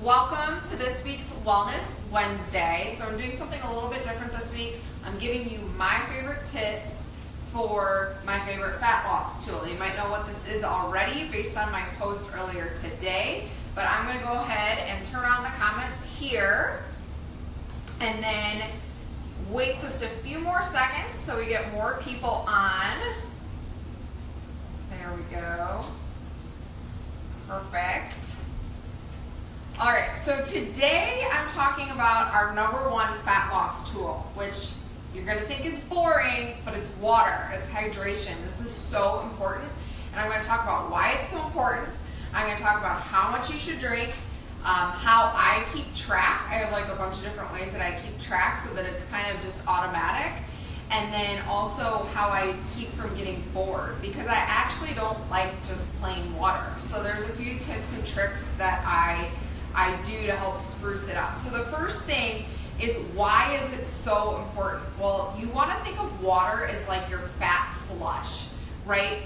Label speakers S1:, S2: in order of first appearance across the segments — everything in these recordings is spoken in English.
S1: Welcome to this week's Wellness Wednesday. So I'm doing something a little bit different this week. I'm giving you my favorite tips for my favorite fat loss tool. You might know what this is already based on my post earlier today, but I'm going to go ahead and turn on the comments here and then wait just a few more seconds so we get more people on. There we go. Perfect. All right, so today I'm talking about our #1 fat loss tool, which you're gonna think is boring, but it's water, it's hydration. This is so important, and I'm gonna talk about why it's so important. I'm gonna talk about how much you should drink, how I keep track. I have like a bunch of different ways that I keep track so that it's kind of just automatic. And then also how I keep from getting bored, because I actually don't like just plain water. So there's a few tips and tricks that I do to help spruce it up. So the first thing is, why is it so important? Well, you want to think of water as like your fat flush, right?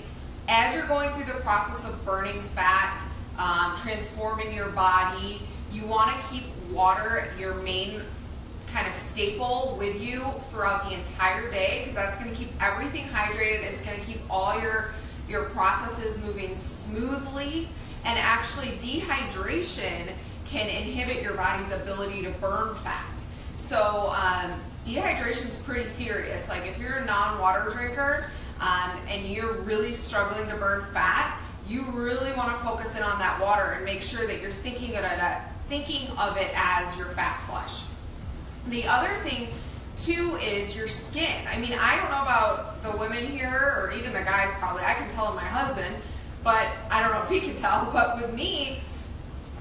S1: As you're going through the process of burning fat, transforming your body, you want to keep water your main kind of staple with you throughout the entire day, because that's going to keep everything hydrated. It's going to keep all your processes moving smoothly, and actually dehydration can inhibit your body's ability to burn fat. So dehydration is pretty serious. Like if you're a non-water drinker and you're really struggling to burn fat, you really want to focus in on that water and make sure that you're thinking of it as your fat flush. The other thing too is your skin. I mean, I don't know about the women here, or even the guys probably. I can tell my husband, but I don't know if he can tell. But with me,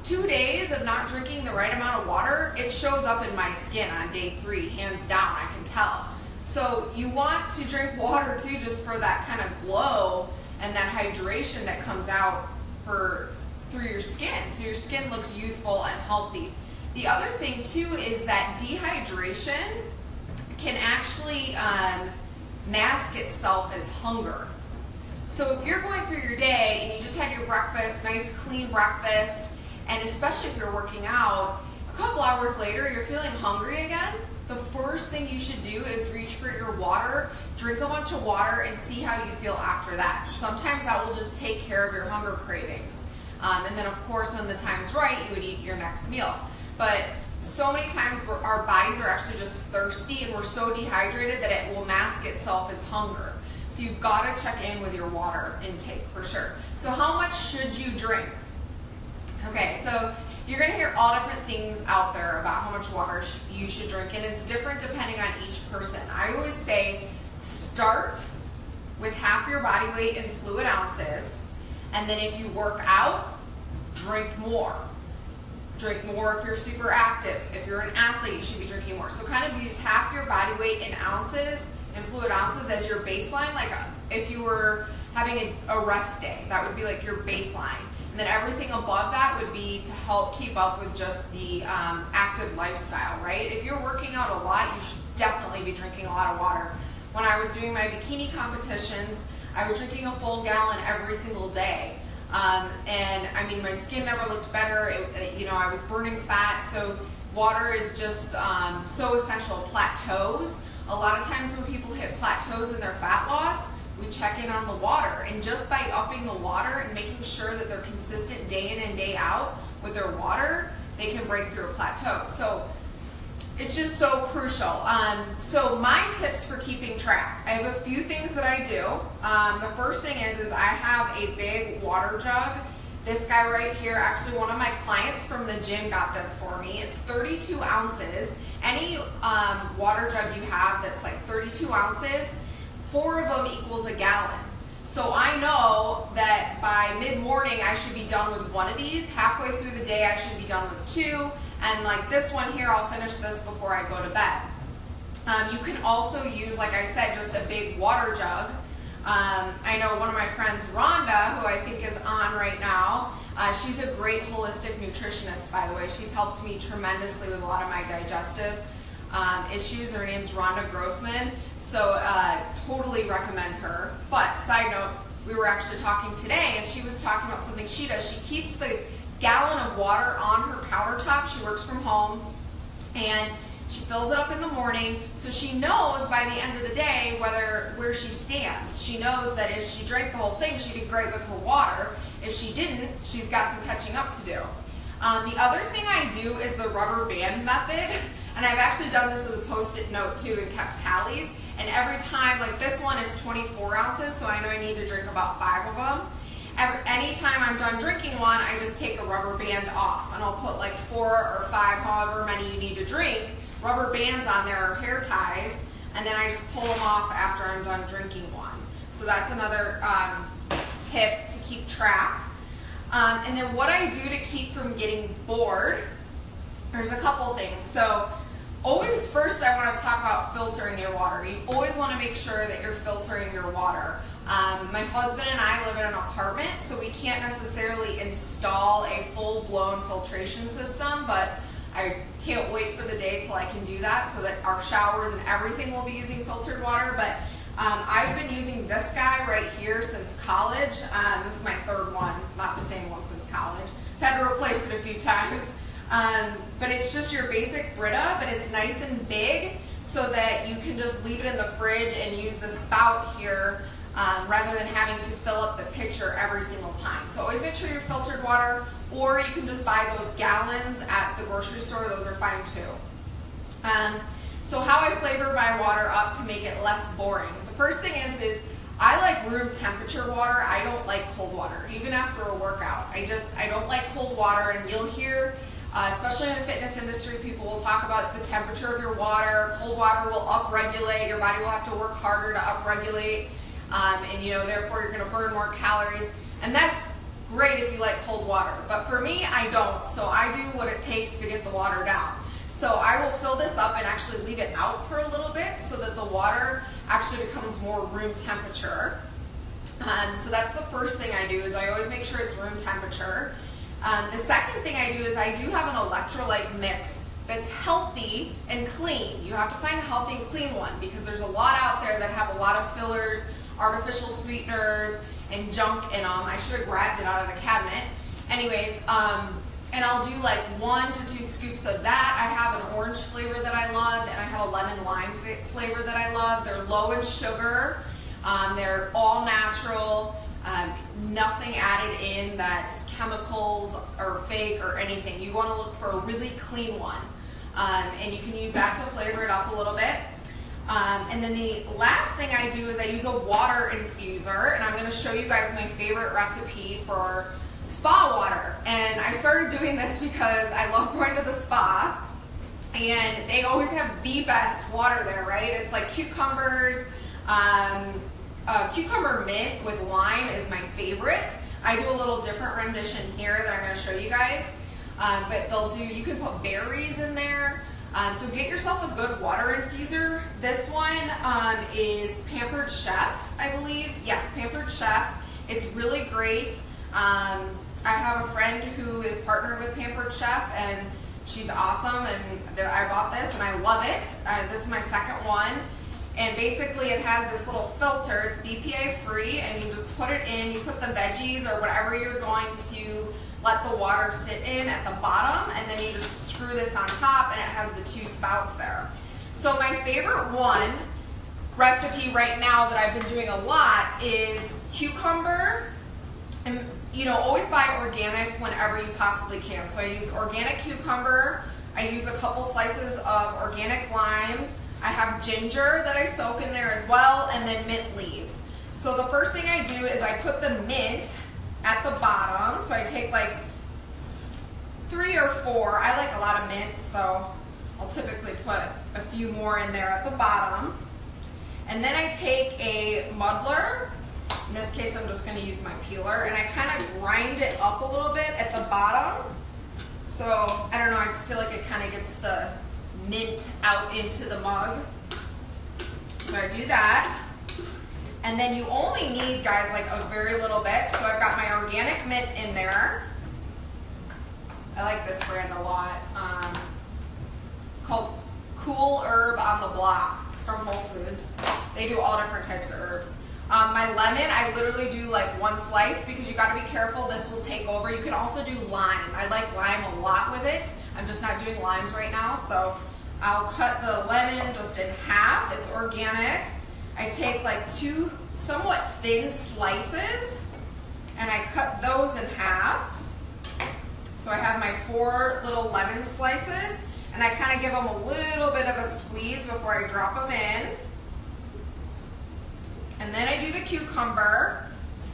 S1: 2 days of not drinking the right amount of water, it shows up in my skin on day 3, hands down, I can tell. So you want to drink water too, just for that kind of glow and that hydration that comes out through your skin, so your skin looks youthful and healthy. The other thing too is that dehydration can actually mask itself as hunger. So if you're going through your day and you just had your breakfast, nice clean breakfast, and especially if you're working out, a couple hours later you're feeling hungry again, the first thing you should do is reach for your water, drink a bunch of water, and see how you feel after that. Sometimes that will just take care of your hunger cravings. And then of course when the time's right, you would eat your next meal. But so many times our bodies are actually just thirsty and we're so dehydrated that it will mask itself as hunger. So you've got to check in with your water intake for sure. So how much should you drink? Okay, so you're going to hear all different things out there about how much water you should drink, and it's different depending on each person. I always say start with half your body weight in fluid ounces, and then if you work out, drink more. Drink more if you're super active. If you're an athlete, you should be drinking more. So kind of use half your body weight in ounces, in fluid ounces, as your baseline. Like if you were having a rest day, that would be like your baseline. And then everything above that would be to help keep up with just the active lifestyle, right? If you're working out a lot, you should definitely be drinking a lot of water. When I was doing my bikini competitions, I was drinking a full gallon every single day. And I mean, my skin never looked better. I was burning fat. So water is just so essential. Plateaus. A lot of times when people hit plateaus in their fat loss, we check in on the water. And just by upping the water and making sure that they're consistent day in and day out with their water, they can break through a plateau. So it's just so crucial. So my tips for keeping track. I have a few things that I do. The first thing is I have a big water jug. This guy right here, actually one of my clients from the gym got this for me. It's 32 ounces. Any water jug you have that's like 32 ounces, 4 of them equals a gallon. So I know that by mid-morning I should be done with 1 of these. Halfway through the day I should be done with 2. And like this one here, I'll finish this before I go to bed. You can also use, like I said, just a big water jug. I know one of my friends, Rhonda, who I think is on right now, she's a great holistic nutritionist, by the way. She's helped me tremendously with a lot of my digestive issues. Her name's Rhonda Grossman, so totally recommend her. But side note, we were actually talking today, and she was talking about something she does. She keeps the gallon of water on her countertop. She works from home, and she fills it up in the morning, so she knows by the end of the day where she stands. She knows that if she drank the whole thing, she did great with her water. If she didn't, she's got some catching up to do. The other thing I do is the rubber band method, and I've actually done this with a Post-it note too and kept tallies. And every time, like this one is 24 ounces, so I know I need to drink about 5 of them. Anytime I'm done drinking one, I just take a rubber band off, and I'll put like 4 or 5, however many you need to drink, rubber bands on there or hair ties, and then I just pull them off after I'm done drinking one. So that's another tip to keep track. And then what I do to keep from getting bored, there's a couple things. So always first I want to talk about filtering your water. You always want to make sure that you're filtering your water. My husband and I live in an apartment, so we can't necessarily install a full-blown filtration system, but I can't wait for the day till I can do that so that our showers and everything will be using filtered water. But I've been using this guy right here since college. This is my 3rd one, not the same one since college. I've had to replace it a few times. But it's just your basic Brita, but it's nice and big so that you can just leave it in the fridge and use the spout here rather than having to fill up the pitcher every single time. So always make sure you're filtered water, or you can just buy those gallons at the grocery store. Those are fine too. So how I flavor my water up to make it less boring. The first thing is I like room temperature water. I don't like cold water, even after a workout. I don't like cold water, and you'll hear, especially in the fitness industry, people will talk about the temperature of your water. Cold water will upregulate. Your body will have to work harder to upregulate, and therefore you're going to burn more calories. And that's great if you like cold water, but for me, I don't. So I do what it takes to get the water down. So I will fill this up and actually leave it out for a little bit so that the water actually becomes more room temperature. So that's the first thing I do, is I always make sure it's room temperature. The second thing I do is I do have an electrolyte mix that's healthy and clean. You have to find a healthy and clean one, because there's a lot out there that have a lot of fillers, artificial sweeteners, and junk in them. I should have grabbed it out of the cabinet. Anyways, and I'll do like 1 to 2 scoops of that. I have an orange flavor that I love, and I have a lemon lime flavor that I love. They're low in sugar. They're all natural. Nothing added in that's chemicals or fake or anything. You want to look for a really clean one. And you can use that to flavor it up a little bit. And then the last thing I do is I use a water infuser, and I'm going to show you guys my favorite recipe for spa water. And I started doing this because I love going to the spa, and they always have the best water there, right? It's like cucumbers, cucumber mint with lime is my favorite. I do a little different rendition here that I'm going to show you guys, but you can put berries in there. So get yourself a good water infuser. This one is Pampered Chef, I believe. Yes, Pampered Chef. It's really great. I have a friend who is partnered with Pampered Chef, and she's awesome, and I bought this and I love it. This is my 2nd one, and basically it has this little filter. It's BPA free, and you just put it in, you put the veggies or whatever you're going to let the water sit in at the bottom, and then you just screw this on top, and it has the 2 spouts there. So my favorite recipe right now that I've been doing a lot is cucumber. And always buy organic whenever you possibly can. So I use organic cucumber. I use a couple slices of organic lime. I have ginger that I soak in there as well, and then mint leaves. So the first thing I do is I put the mint at the bottom. So I take like 3 or 4. I like a lot of mint, so I'll typically put a few more in there at the bottom. And then I take a muddler. In this case, I'm just going to use my peeler, and I kind of grind it up a little bit at the bottom. So, I don't know, I just feel like it kind of gets the mint out into the mug. So I do that. And then you only need, guys, like a very little bit. So I've got my organic mint in there. I like this brand a lot. It's called Cool Herb on the Block. It's from Whole Foods. They do all different types of herbs. My lemon, I literally do like 1 slice, because you got to be careful. This will take over. You can also do lime. I like lime it. I'm just not doing limes right now, so I'll cut the lemon just in half. It's organic. I take like 2 somewhat thin slices and I cut those in half. So I have my 4 little lemon slices, and I kind of give them a little bit of a squeeze before I drop them in. And then I do the cucumber,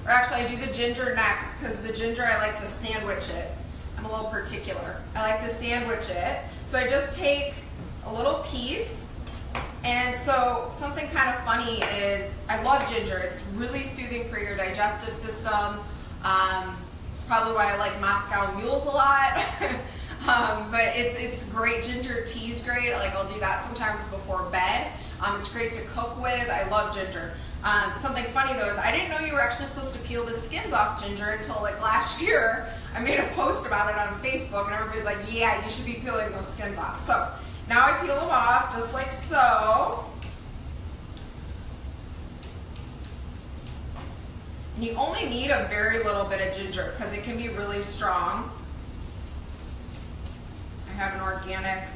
S1: or actually I do the ginger next, because the ginger I like to sandwich it. I'm a little particular. I like to sandwich it. So I just take a little piece, and so something kind of funny is I love ginger. It's really soothing for your digestive system. It's probably why I like Moscow mules a lot. But it's great. Ginger tea is great. Like, I'll do that sometimes before bed. It's great to cook with. I love ginger. Something funny though is I didn't know you were actually supposed to peel the skins off ginger until like last year. I made a post about it on Facebook and everybody's like, yeah, you should be peeling those skins off. So now I peel them off just like so. And you only need a very little bit of ginger because it can be really strong. I have an organic,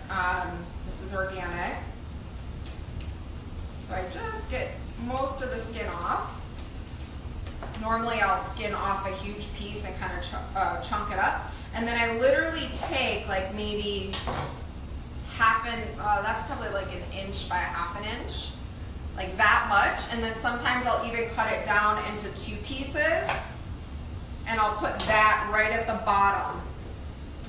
S1: this is organic. So I just get most of the skin off. Normally I'll skin off a huge piece and kind of chunk it up. And then I literally take like maybe that's probably like 1 inch by 1/2 inch. Like that much, and then sometimes I'll even cut it down into 2 pieces, and I'll put that right at the bottom.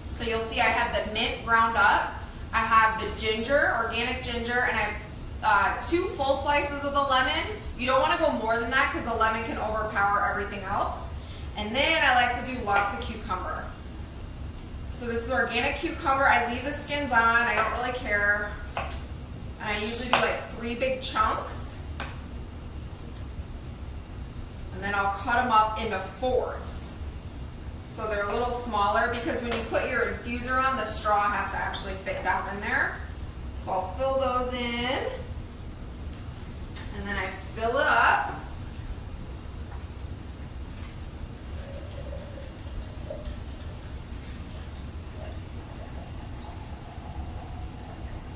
S1: So you'll see I have the mint ground up, I have the ginger, organic ginger, and I have 2 full slices of the lemon. You don't want to go more than that because the lemon can overpower everything else. And then I like to do lots of cucumber. So this is organic cucumber. I leave the skins on, I don't really care. And I usually do like 3 big chunks. And then I'll cut them up into 4ths. So they're a little smaller because when you put your infuser on, the straw has to actually fit down in there. So I'll fill those in. And then I fill it up.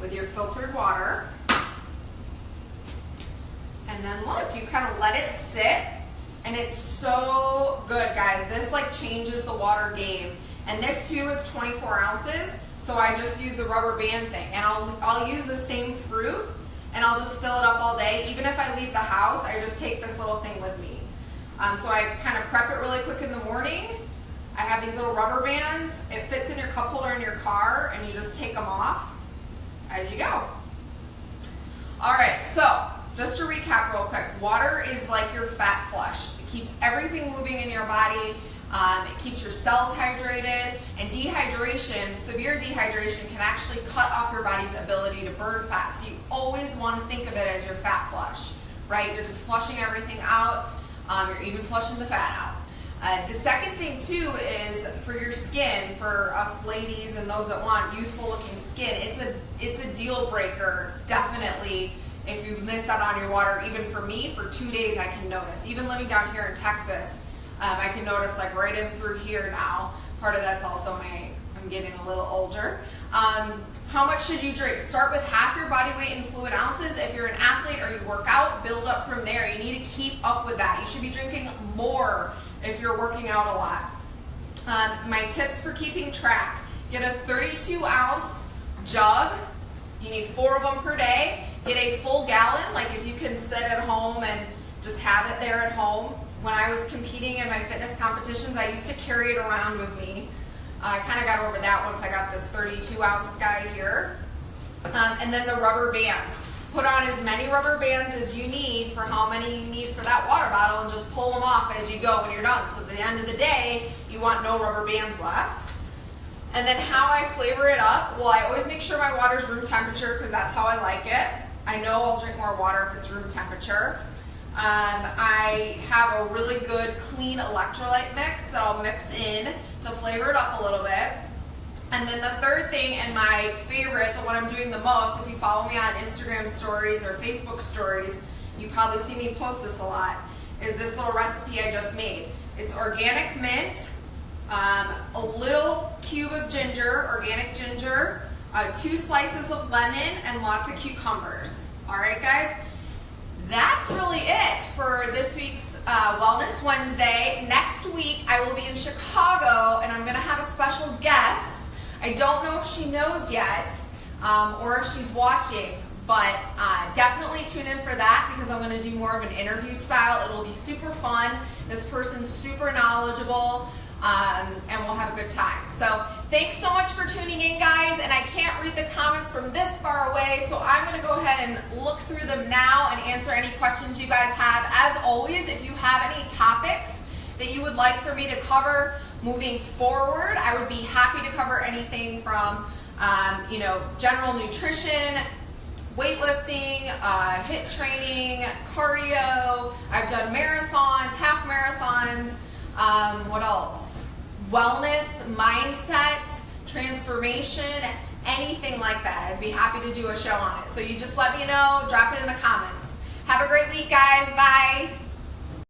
S1: With your filtered water. And then look, you kind of let it sit, and it's so good, guys. This like changes the water game. And this too is 24 ounces, so I just use the rubber band thing. And I'll use the same fruit, and I'll just fill it up all day. Even if I leave the house, I just take this little thing with me. So I kind of prep it really quick in the morning. I have these little rubber bands. It fits in your cup holder in your car, and you just take them off as you go. All right, so just to recap real quick, water is like your fat flush. It keeps everything moving in your body. It keeps your cells hydrated, and dehydration, severe dehydration, can actually cut off your body's ability to burn fat. So you always want to think of it as your fat flush, right? You're just flushing everything out. You're even flushing the fat out. The second thing too is for your skin, for us ladies and those that want youthful looking skin, it's a deal breaker, definitely, if you've missed out on your water. Even for me, for 2 days I can notice. Even living down here in Texas, I can notice like right in through here now. Part of that's also I'm getting a little older. How much should you drink? Start with half your body weight in fluid ounces. If you're an athlete or you work out, build up from there. You need to keep up with that. You should be drinking more if you're working out a lot. My tips for keeping track: get a 32-ounce jug. You need 4 of them per day. Get a full gallon, like if you can sit at home and just have it there at home. When I was competing in my fitness competitions, I used to carry it around with me. I kind of got over that once I got this 32-ounce guy here. And then the rubber bands. Put on as many rubber bands as you need for how many you need for that water bottle, and just pull them off as you go when you're done. So at the end of the day, you want no rubber bands left. And then how I flavor it up, well, I always make sure my water's room temperature because that's how I like it. I know I'll drink more water if it's room temperature. I have a really good clean electrolyte mix that I'll mix in to flavor it up a little bit. And then the third thing, and my favorite, the one I'm doing the most, if you follow me on Instagram stories or Facebook stories, you probably see me post this a lot, is this little recipe I just made. It's organic mint, a little cube of ginger, organic ginger, 2 slices of lemon, and lots of cucumbers. All right, guys, that's really it for this week's Wellness Wednesday. Next week, I will be in Chicago, and I'm gonna have a special guest. I don't know if she knows yet, or if she's watching, but definitely tune in for that because I'm going to do more of an interview style. It'll be super fun. This person's super knowledgeable, and we'll have a good time. So thanks so much for tuning in, guys, and I can't read the comments from this far away, so I'm going to go ahead and look through them now and answer any questions you guys have. As always, if you have any topics that you would like for me to cover moving forward, I would be happy to cover anything from general nutrition, weightlifting, HIIT training, cardio. I've done marathons, half marathons. What else? Wellness, mindset, transformation, anything like that. I'd be happy to do a show on it. So you just let me know, drop it in the comments. Have a great week, guys. Bye.